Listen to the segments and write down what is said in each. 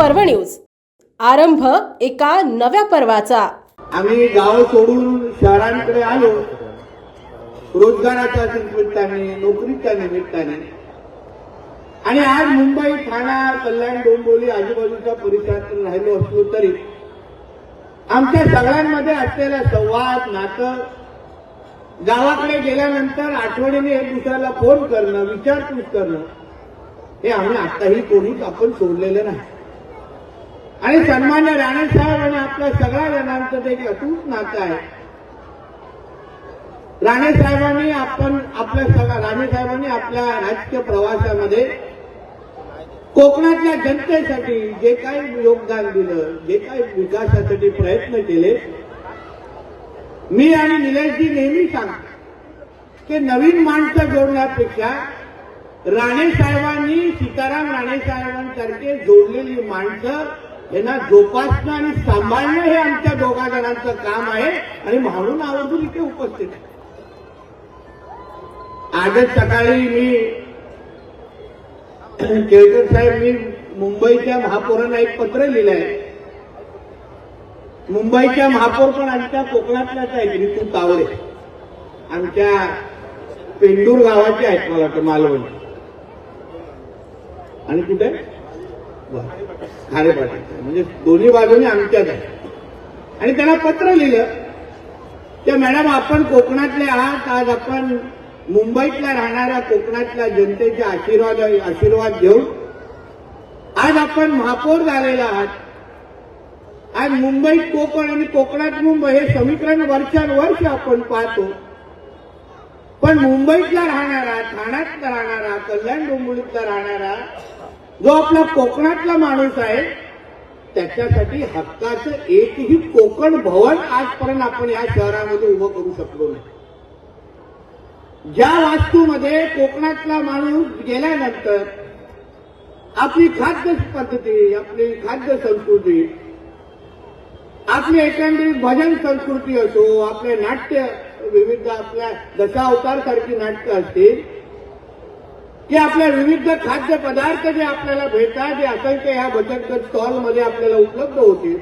पर्व न्यूज, आरंभ एका नव्या पर्वाचा। आम्ही गाव सोडून शहरांकडे आलो रोजगाराच्या निमित्ताने, नोकरीच्या निमित्ताने, आणि आज मुंबई, ठाणा, कल्याण, डोंबिवली आजूबाजूच्या परिसरात राहिलो असलो तरी आमच्या सगळ्यांमध्ये असलेला संवाद, नातं, गावाकडे गेल्यानंतर आठवणीने एक दुसऱ्याला फोन करणं, विचारपूस करणं, हे आम्ही आताही कोणीच आपण सोडलेलं नाही। आणि सन्मान्य राणे साहेब आणि आपल्या सगळ्या जणांचं एक अतूट नातं आहे। राणे साहेबांनी आपल्या राजकीय प्रवासामध्ये कोकणातल्या जनतेसाठी जे काही योगदान दिलं, जे काही विकासासाठी प्रयत्न केले, मी आणि निलेशजी नेहमी सांगतो की नवीन माणसं जोडण्यापेक्षा राणे साहेबांनी, सीताराम राणे साहेबांसारखे जोडलेली माणसं यांना जोपासणं आणि सांभाळणं हे आमच्या दोघा जणांचं काम आहे आणि म्हणून आवर्जून इथे उपस्थित आहे। आजच सकाळी मी केळकर साहेब, मी मुंबईच्या महापौरांना एक पत्र लिहिलं आहे। मुंबईच्या महापौर पण आमच्या कोकणातल्याच आहेत, ऋतू तावडे आमच्या पेंडूर गावाचे आहेत, मला वाटतं मालवण, आणि कुठे खारेपाटी, म्हणजे दोन्ही बाजूने आमच्याच आहे। आणि त्यांना पत्र लिहिलं की मॅडम, आपण कोकणातले आहात, आज आपण मुंबईतल्या राहणाऱ्या कोकणातल्या जनतेचे आशीर्वाद घेऊन आज आपण महापौर झालेला आहात। आज मुंबईत कोकण आणि कोकणात मुंबई हे समीकरण वर्षानुवर्ष आपण पाहतो, पण मुंबईतला राहणारा, ठाण्यातला राहणारा, कल्याण डोंबिवलीतला राहणारा जो आपला कोकणातला माणूस आहे, त्याच्यासाठी हक्काचं एकही कोकण भवन आजपर्यंत आपण या शहरामध्ये उभं करू शकलो नाही। ज्या वास्तूमध्ये कोकणातला माणूस गेल्यानंतर आपली खाद्य पद्धती, आपली खाद्य संस्कृती, आपली एकंदरीत भजन संस्कृती असो, आपले नाट्य, विविध आपल्या दशावतार सारखी नाटकं असतील, की आपल्या विविध खाद्य पदार्थ जे आपल्याला भेटतात, जे असंख्य ह्या बचत गट स्टॉलमध्ये आपल्याला उपलब्ध होतील,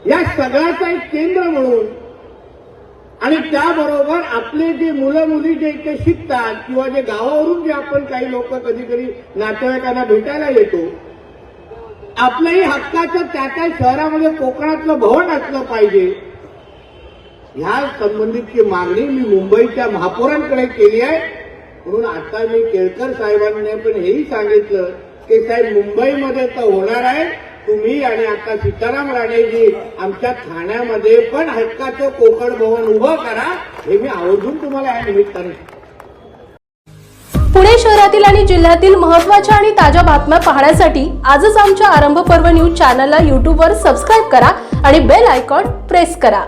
या सगळ्याचं एक केंद्र म्हणून, आणि त्याबरोबर आपले जे मुलं मुली जे इथे शिकतात किंवा जे गावावरून जे आपण काही लोक कधी कधी नातेवाईकांना भेटायला येतो, आपल्याही हक्काचं त्या त्या शहरामध्ये कोकणातलं भवन असलं पाहिजे, ह्या संबंधितची मागणी मी मुंबईच्या महापौरांकडे केली आहे। म्हणून आता मी केळकर साहेबांनी पण हेही सांगितलं की साहेब, मुंबईमध्ये तर होणार आहे, तुम्ही आणि आता सीताराम राणेजी आमच्या ठाण्यामध्ये पण हक्काचं कोकण भवन उभं करा, हे मी आवर्जून तुम्हाला या निमित्ताने। पुणे शहरातील आणि जिल्ह्यातील महत्त्वाच्या आणि ताज्या बातम्या पाहण्यासाठी आजच आमच्या आरंभ पर्व न्यूज चॅनलला YouTube वर सबस्क्राइब करा आणि बेल आयकॉन प्रेस करा।